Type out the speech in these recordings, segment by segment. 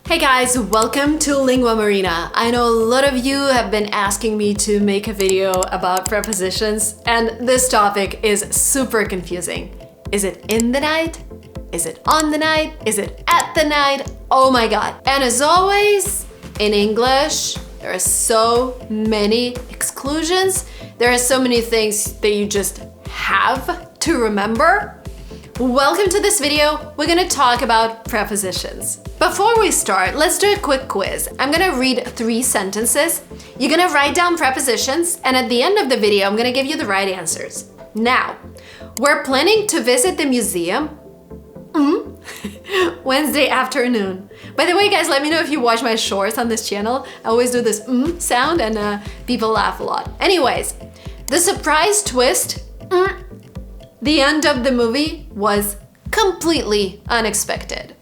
Hey guys, welcome to linguamarina. I know a lot of you have been asking me to make a video about prepositions, and this topic is super confusing. Is it in the night? Is it on the night? Is it at the night? Oh my god. And as always, in English, there are so many exclusions. There are so many things that you just have to remember. Welcome to this video. We're gonna talk about prepositions. Before we start, let's do a quick quiz. I'm gonna read 3 sentences. You're gonna write down prepositions, and at the end of the video, I'm gonna give you the right answers. Now, we're planning to visit the museum Wednesday afternoon. By the way, guys, let me know if you watch my shorts on this channel. I always do this sound and people laugh a lot. Anyways, the surprise twist, the end of the movie was completely unexpected.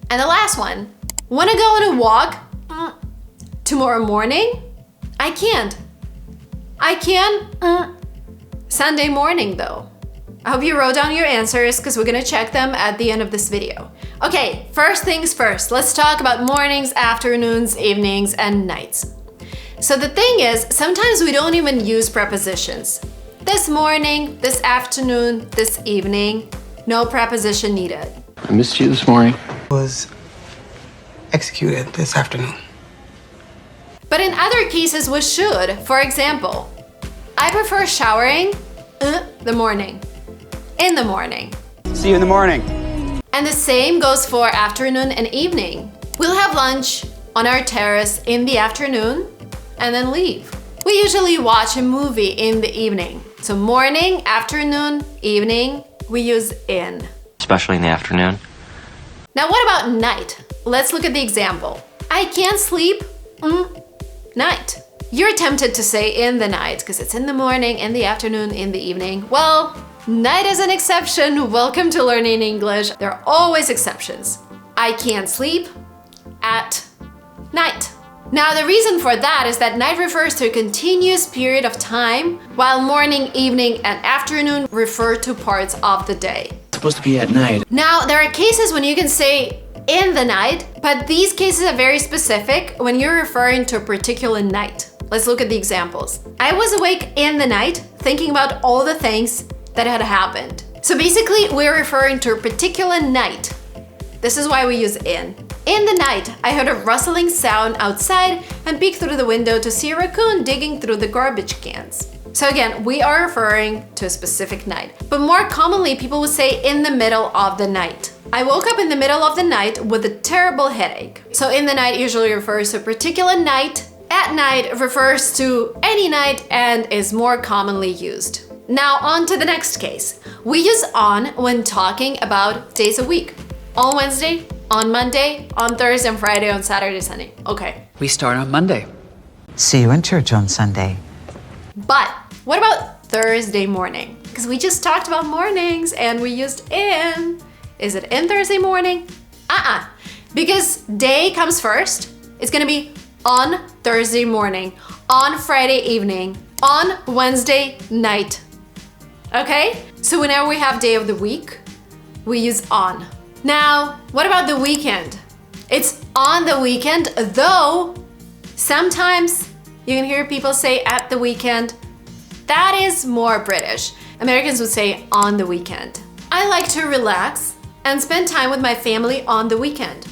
And the last one, wanna go on a walk tomorrow morning? I can't. I can Sunday morning though. I hope you wrote down your answers because we're gonna check them at the end of this video. Okay, first things first, let's talk about mornings, afternoons, evenings, and nights. So the thing is, sometimes we don't even use prepositions. This morning, this afternoon, this evening, no preposition needed. I missed you this morning. Was executed this afternoon. But in other cases, we should. For example, I prefer showering the morning. In the morning. See you in the morning. And the same goes for afternoon and evening. We'll have lunch on our terrace in the afternoon and then leave. We usually watch a movie in the evening. So morning, afternoon, evening, we use in. Especially in the afternoon. Now what about night? Let's look at the example. I can't sleep, night. You're tempted to say in the night because it's in the morning, in the afternoon, in the evening. Well, night is an exception. Welcome to learning English. There are always exceptions. I can't sleep at night. Now, the reason for that is that night refers to a continuous period of time, while morning, evening, and afternoon refer to parts of the day. It's supposed to be at night. Now, there are cases when you can say in the night, but these cases are very specific when you're referring to a particular night. Let's look at the examples. I was awake in the night, thinking about all the things that had happened. So basically, we're referring to a particular night. This is why we use in. In the night, I heard a rustling sound outside and peeked through the window to see a raccoon digging through the garbage cans. So again, we are referring to a specific night. But more commonly, people would say in the middle of the night. I woke up in the middle of the night with a terrible headache. So in the night usually refers to a particular night. At night refers to any night and is more commonly used. Now on to the next case. We use on when talking about days a week. On Wednesday, on Monday, on Thursday, and Friday, on Saturday, Sunday. Okay. We start on Monday. See you in church on Sunday. But what about Thursday morning? Because we just talked about mornings and we used in. Is it in Thursday morning? Because day comes first. It's gonna be on Thursday morning, on Friday evening, on Wednesday night. Okay? So whenever we have day of the week, we use on. Now, what about the weekend? It's on the weekend, though sometimes you can hear people say at the weekend. That is more British. Americans would say on the weekend. I like to relax and spend time with my family on the weekend.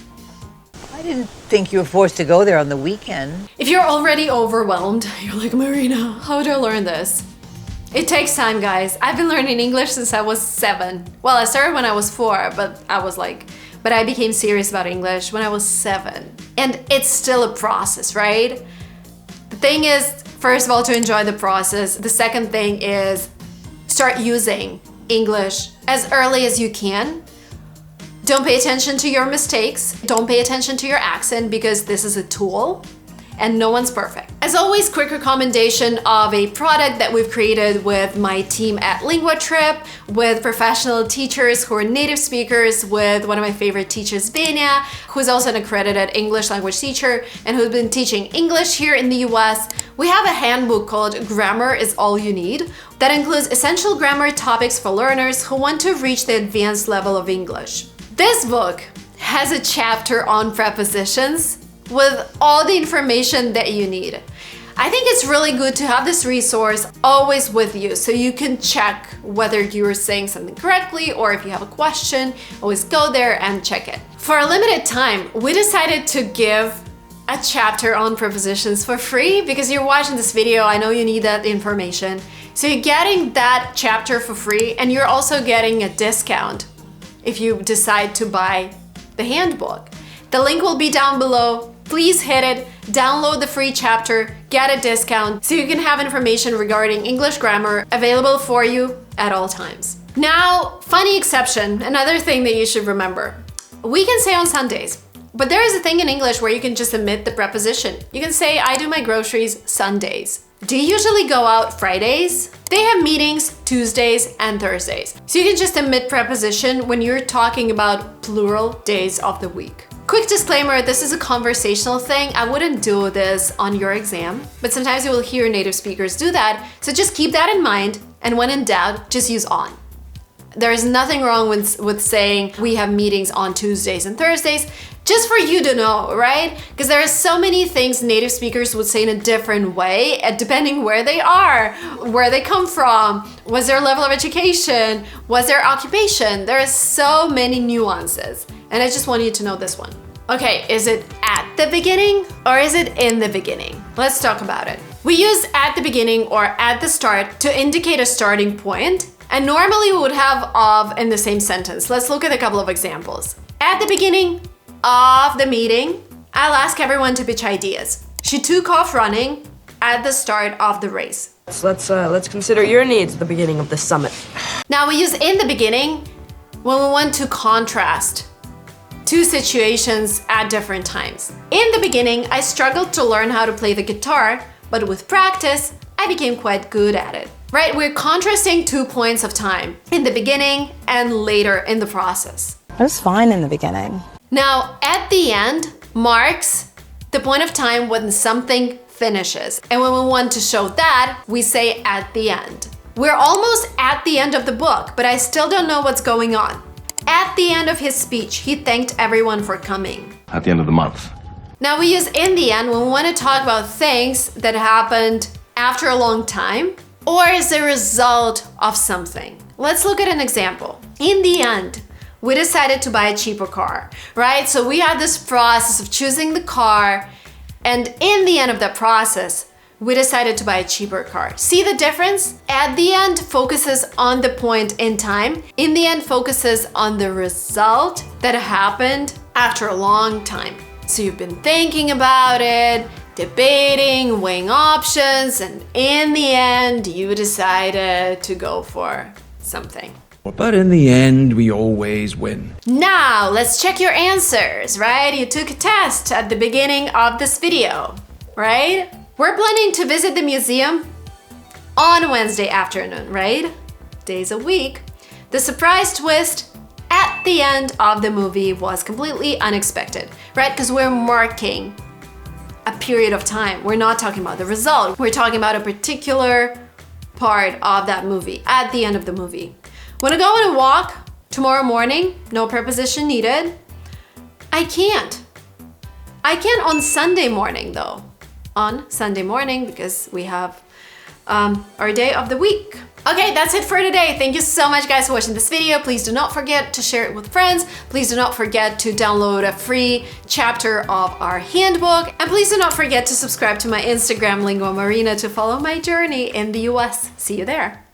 I didn't think you were forced to go there on the weekend. If you're already overwhelmed, you're like, Marina, how do I learn this? It takes time, guys. I've been learning English since I was 7. Well, I started when I was 4, but I became serious about English when I was 7. And it's still a process, right? The thing is, first of all, to enjoy the process. The second thing is start using English as early as you can. Don't pay attention to your mistakes. Don't pay attention to your accent because this is a tool. And no one's perfect. As always, quick recommendation of a product that we've created with my team at LinguaTrip, with professional teachers who are native speakers, with one of my favorite teachers, Benia, who's also an accredited English language teacher and who's been teaching English here in the US. We have a handbook called Grammar is All You Need that includes essential grammar topics for learners who want to reach the advanced level of English. This book has a chapter on prepositions with all the information that you need. I think it's really good to have this resource always with you so you can check whether you're saying something correctly, or if you have a question, always go there and check it. For a limited time, we decided to give a chapter on prepositions for free because you're watching this video. I know you need that information. So you're getting that chapter for free, and you're also getting a discount if you decide to buy the handbook. The link will be down below. Please hit it, download the free chapter, get a discount so you can have information regarding English grammar available for you at all times. Now, funny exception, another thing that you should remember. We can say on Sundays, but there is a thing in English where you can just omit the preposition. You can say, I do my groceries Sundays. Do you usually go out Fridays? They have meetings Tuesdays and Thursdays. So you can just omit preposition when you're talking about plural days of the week. Quick disclaimer, this is a conversational thing. I wouldn't do this on your exam, but sometimes you will hear native speakers do that. So just keep that in mind, and when in doubt, just use on. There is nothing wrong with saying we have meetings on Tuesdays and Thursdays, just for you to know, right? Because there are so many things native speakers would say in a different way, depending where they are, where they come from, what's their level of education, what's their occupation. There are so many nuances, and I just want you to know this one. Okay, is it at the beginning or is it in the beginning? Let's talk about it. We use at the beginning or at the start to indicate a starting point, and normally we would have of in the same sentence. Let's look at a couple of examples. At the beginning of the meeting, I'll ask everyone to pitch ideas. She took off running at the start of the race. Let's consider your needs at the beginning of the summit. Now we use in the beginning when we want to contrast two situations at different times. In the beginning, I struggled to learn how to play the guitar, but with practice, I became quite good at it. Right? We're contrasting 2 points of time, in the beginning and later in the process. I was fine in the beginning. Now, at the end marks the point of time when something finishes. And when we want to show that, we say at the end. We're almost at the end of the book, but I still don't know what's going on. At the end of his speech, he thanked everyone for coming. At the end of the month. Now we use in the end when we want to talk about things that happened after a long time or as a result of something. Let's look at an example. In the end, we decided to buy a cheaper car, right? So we had this process of choosing the car, and in the end of that process, we decided to buy a cheaper car. See the difference? At the end focuses on the point in time. In the end focuses on the result that happened after a long time. So you've been thinking about it, debating, weighing options, and in the end, you decided to go for something. But in the end, we always win. Now, let's check your answers, right? You took a test at the beginning of this video, right? We're planning to visit the museum on Wednesday afternoon, right? Days a week. The surprise twist at the end of the movie was completely unexpected, right? Because we're marking a period of time. We're not talking about the result. We're talking about a particular part of that movie at the end of the movie. Wanna go on a walk tomorrow morning? No preposition needed. I can't. I can on Sunday morning though. On Sunday morning because we have our day of the week. Okay, that's it for today. Thank you so much guys for watching this video. Please do not forget to share it with friends. Please do not forget to download a free chapter of our handbook. And please do not forget to subscribe to my Instagram, linguamarina, to follow my journey in the US. See you there.